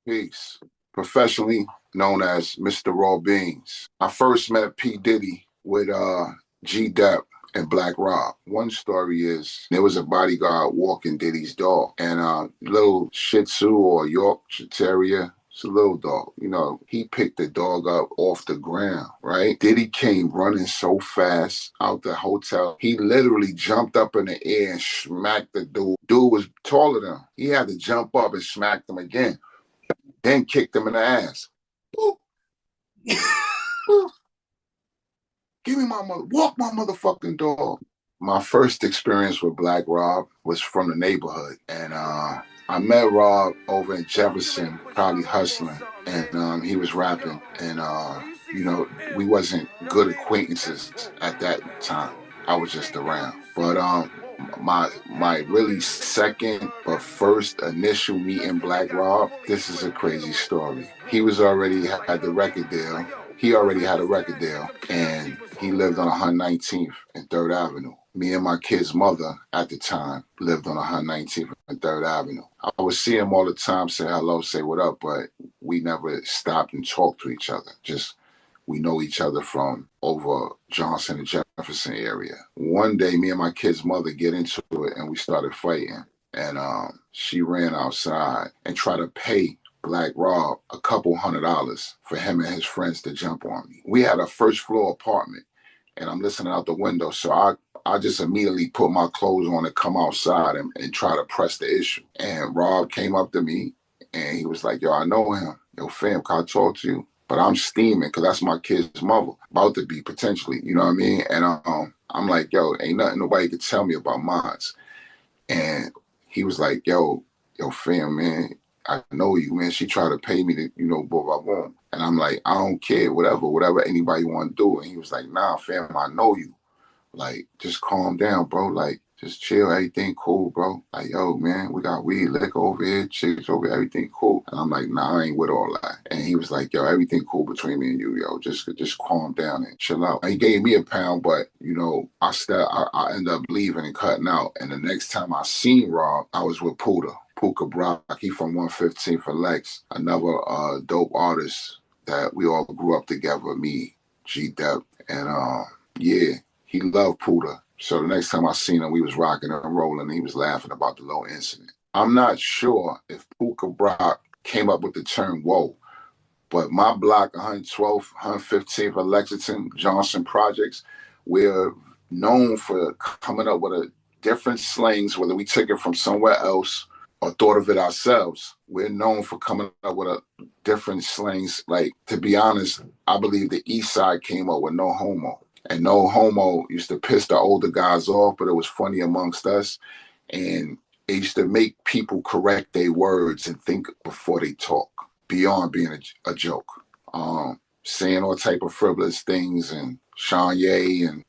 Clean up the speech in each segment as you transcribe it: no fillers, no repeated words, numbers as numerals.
Peace. Professionally known as Mr. Raw Beans. I first met P. Diddy with G.Dep and Black Rob. One story is there was a bodyguard walking Diddy's dog, and little Shih Tzu or Yorkshire Terrier. It's a little dog, he picked the dog up off the ground, right? Diddy came running so fast out the hotel. He literally jumped up in the air and smacked the dude. Dude was taller than him. He had to jump up and smack him again, then kicked him in the ass. Boop. Boop. Walk my motherfucking dog. My first experience with Black Rob was from the neighborhood. And I met Rob over in Jefferson, probably hustling. And he was rapping. And, we wasn't good acquaintances at that time. I was just around. But my really second but first initial meeting Black Rob, this is a crazy story. He was already had the record deal. He already had a record deal, and he lived on 119th and 3rd Avenue. Me and my kid's mother at the time lived on 119th and 3rd Avenue. I would see him all the time, say hello, say what up, but we never stopped and talked to each other. Just we know each other from over Johnson and Jefferson area. One day, me and my kid's mother get into it, and we started fighting. And she ran outside and tried to pay Black Rob a couple $100 for him and his friends to jump on me. We had a first floor apartment, and I'm listening out the window, so I just immediately put my clothes on and come outside and try to press the issue. And Rob came up to me, and he was like, yo, I know him. Yo, fam, can I talk to you? But I'm steaming because that's my kid's mother, about to be potentially, you know what I mean? And I'm like, yo, ain't nothing nobody could tell me about mines. And he was like, yo, fam, man, I know you, man. She tried to pay me to, blah, blah, blah. And I'm like, I don't care, whatever anybody want to do. And he was like, nah, fam, I know you. Like, just calm down, bro. Like, just chill, everything cool, bro. Like, yo, man, we got weed, liquor over here, chicks over here, everything cool. And I'm like, nah, I ain't with all that. And he was like, yo, everything cool between me and you, yo. Just calm down and chill out. And he gave me £1, but, I ended up leaving and cutting out. And the next time I seen Rob, I was with Puka Brock. He from 115 for Lex, another dope artist that we all grew up together, me, G.Dep. And yeah, he loved Puka. So the next time I seen him, we was rocking and rolling, and he was laughing about the little incident. I'm not sure if Puka Brock came up with the term whoa, but my block, 112th, 115th of Lexington, Johnson Projects, we're known for coming up with a different slangs, whether we took it from somewhere else or thought of it ourselves. We're known for coming up with a different slangs. Like, to be honest, I believe the East Side came up with no homo. And no homo used to piss the older guys off, but it was funny amongst us. And it used to make people correct their words and think before they talk, beyond being a joke. Saying all type of frivolous things and Kanye, and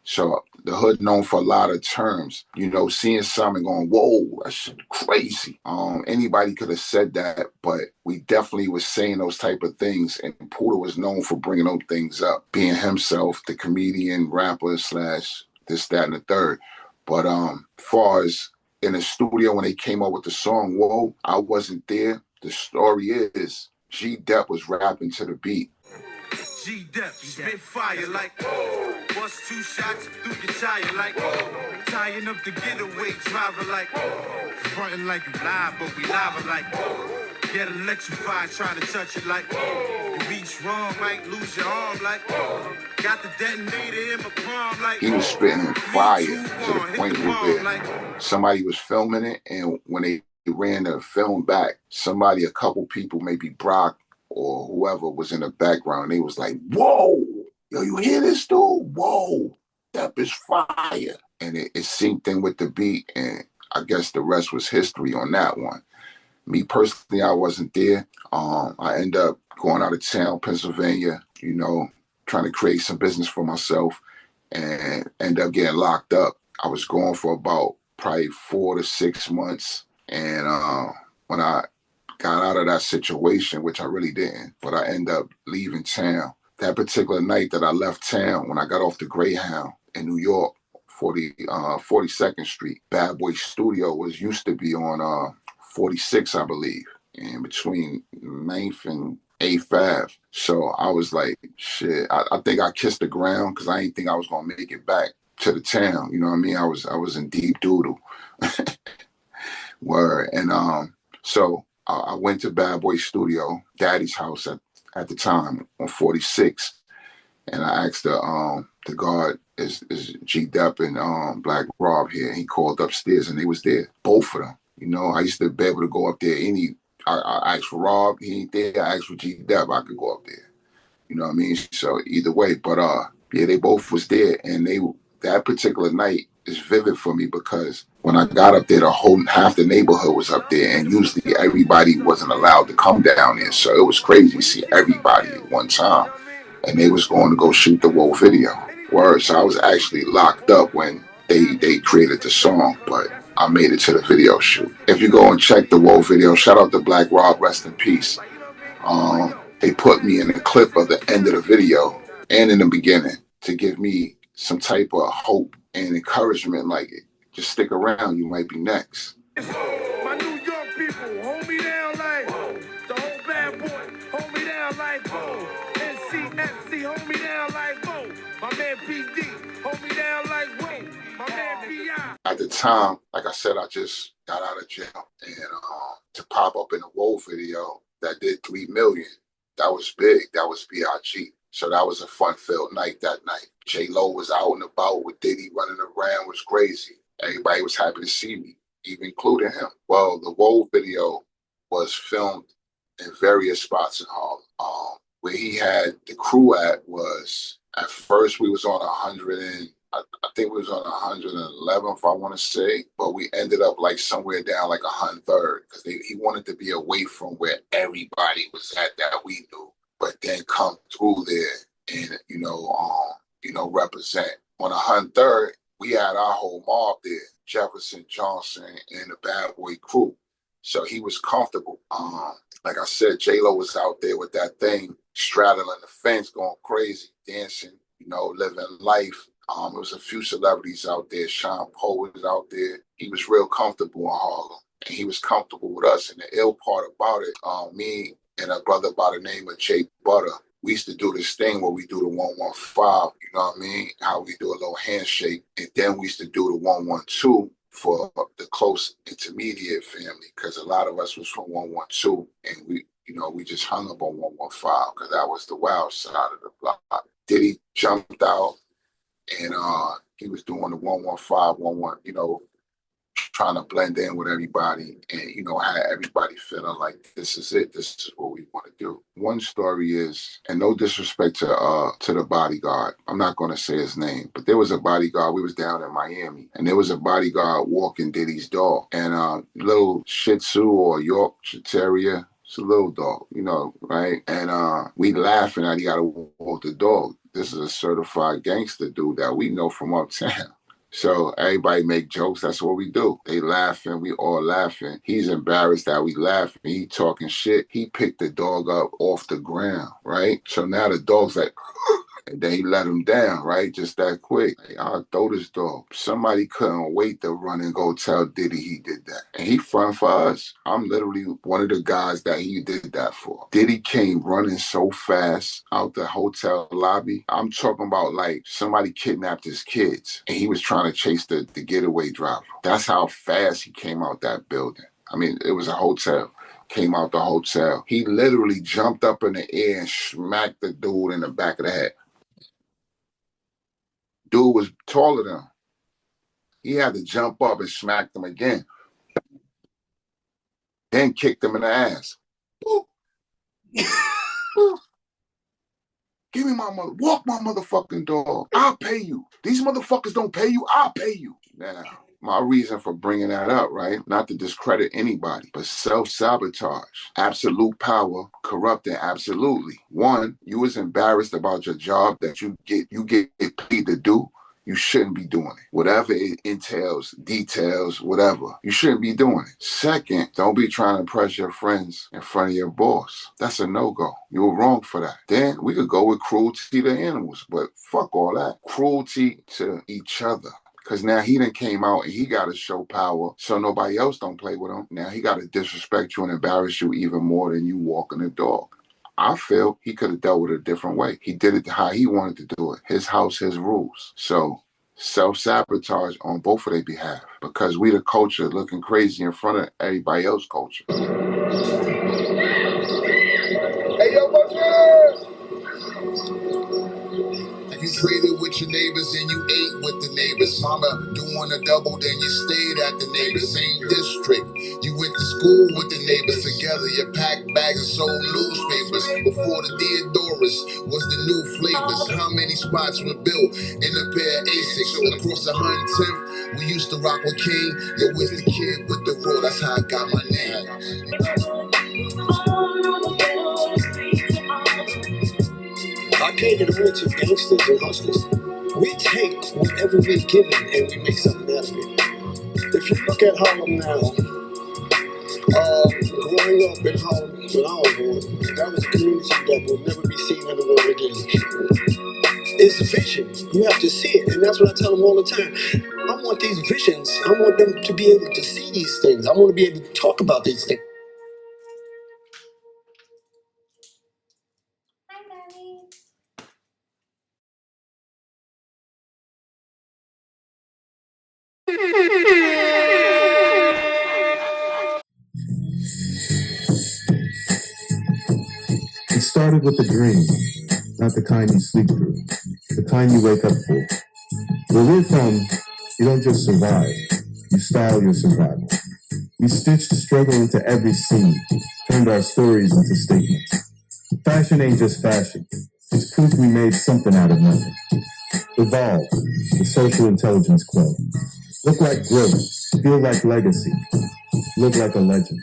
so the hood known for a lot of terms. Seeing something going, whoa, that's crazy. Anybody could have said that, but we definitely was saying those type of things. And Puda was known for bringing those things up, being himself, the comedian, rapper / this, that, and the third. But far as in the studio when they came up with the song, whoa, I wasn't there. The story is G.Dep was rapping to the beat. G.Dep, spit fire like, bust 2 shots through your tire like, tying up the getaway driver like, fronting like you live, but we live like, get electrified trying to touch it like, you reach wrong, might lose your arm like, got the detonator in my palm like. He was spitting fire to the point where somebody was filming it, and when they ran the film back, a couple people, maybe Brock or whoever was in the background, they was like, whoa, yo, you hear this dude? Whoa, that is fire. And it synced in with the beat, and I guess the rest was history on that one. Me personally, I wasn't there. I ended up going out of town, Pennsylvania, trying to create some business for myself, and ended up getting locked up. I was gone for about probably 4 to 6 months. And when I got out of that situation, which I really didn't, but I ended up leaving town. That particular night that I left town, when I got off the Greyhound in New York, 42nd Street, Bad Boy Studio used to be on 46, I believe. in between 9th and 8th Ave. So I was like, shit, I think I kissed the ground because I didn't think I was gonna make it back to the town. You know what I mean? I was in deep doodle. Word. And so I went to Bad Boy Studio, Daddy's house at the time on 46. And I asked the guard, is G.Dep and Black Rob here? And he called upstairs and they was there, both of them. You know, I used to be able to go up there I asked for Rob, he ain't there. I asked for G.Dep, I could go up there. You know what I mean? So either way, but yeah, they both was there, and that particular night is vivid for me because when I got up there, the whole half the neighborhood was up there, and usually everybody wasn't allowed to come down there. So it was crazy to see everybody at one time, and they was going to go shoot the Woe video. Word. So I was actually locked up when they created the song, but I made it to the video shoot. If you go and check the Woe video, shout out to Black Rob, rest in peace. They put me in a clip of the end of the video and in the beginning to give me some type of hope and encouragement, like just stick around, you might be next. My New York people, hold me down like the whole bad boy, hold me down like NCFC, hold me down like my man PD, hold me down like my man PI. At the time, like I said, I just got out of jail, and to pop up in a Woe video that did 3 million, that was big. That was BIG. So that was a fun-filled night that night. J-Lo was out and about with Diddy running around, was crazy. Everybody was happy to see me, even including him. Well, the Woe video was filmed in various spots in Harlem. Where he had the crew at was, at first we was on 100 and, I think we was on 111th, I want to say, but we ended up like somewhere down like 103rd because he wanted to be away from where everybody was at that we knew, but then come through there and represent. On 103rd, we had our whole mob there, Jefferson, Johnson, and the Bad Boy crew, so he was comfortable. Like I said, J-Lo was out there with that thing, straddling the fence, going crazy, dancing, living life. There was a few celebrities out there. Sean Poe was out there. He was real comfortable in Harlem, and he was comfortable with us. And the ill part about it, me and a brother by the name of Jay Butter, we used to do this thing where we do the 115, you know what I mean? How we do a little handshake. And then we used to do the 112 for the close intermediate family, because a lot of us was from 112, and we just hung up on 115 because that was the wild side of the block. Diddy jumped out, and he was doing the 115, trying to blend in with everybody, and had everybody feeling like this is it, this is what we want to do. One story is, and no disrespect to the bodyguard, I'm not going to say his name, but there was a bodyguard. We was down in Miami, and there was a bodyguard walking Diddy's dog, and little Shih Tzu or Yorkshire Terrier. It's a little dog, right? And we laughing at he got to walk the dog. This is a certified gangster dude that we know from uptown. So everybody make jokes. That's what we do. They laughing. We all laughing. He's embarrassed that we laughing. He talking shit. He picked the dog up off the ground, right? So now the dog's like, and then he let him down, right? Just that quick. Like, I'll throw this dog. Somebody couldn't wait to run and go tell Diddy he did that. And he front for us. I'm literally one of the guys that he did that for. Diddy came running so fast out the hotel lobby. I'm talking about like somebody kidnapped his kids and he was trying to chase the getaway driver. That's how fast he came out that building. I mean, it was a hotel. Came out the hotel. He literally jumped up in the air and smacked the dude in the back of the head. Dude was taller than him. He had to jump up and smack him again. Then kicked him in the ass. Boop. Boop. Give me my mother. Walk my motherfucking dog. I'll pay you. These motherfuckers don't pay you. I'll pay you. Now, my reason for bringing that up, right? Not to discredit anybody, but self-sabotage. Absolute power, corrupting absolutely. One, you was embarrassed about your job that you get paid to do. You shouldn't be doing it. Whatever it entails, details, whatever. You shouldn't be doing it. Second, don't be trying to impress your friends in front of your boss. That's a no-go. You were wrong for that. Then we could go with cruelty to animals, but fuck all that. Cruelty to each other. Because now he done came out and he got to show power so nobody else don't play with him. Now he got to disrespect you and embarrass you even more than you walking the dog. I feel he could have dealt with it a different way. He did it how he wanted to do it. His house, his rules. So self-sabotage on both of their behalf because we the culture looking crazy in front of everybody else's culture. Hey, yo, what's up? You traded with your neighbors and you ate with the neighbors. Mama doing a double, then you stayed at the neighbors. Same district. You went to school with the neighbors together. You packed bags and sold newspapers. Before the Deodoras was the new flavors. How many spots were built in a pair of Asics? Across 110th, we used to rock with King. Yo, it's the kid with the roll. That's how I got my name. I cater to rich and gangsters and hustlers. We take whatever we're given and we make something out of it. If you look at Harlem now, growing up in Harlem when I was born, that was a community that will never be seen in the world again. It's vision. You have to see it, and that's what I tell them all the time. I want these visions. I want them to be able to see these things. I want to be able to talk about these things. It started with a dream, not the kind you sleep through, the kind you wake up for. Where we're from, you don't just survive, you style your survival. We stitched struggle into every scene, turned our stories into statements. Fashion ain't just fashion, it's proof we made something out of nothing. Evolve, the Social Intelligence Club. Look like growth, feel like legacy, look like a legend.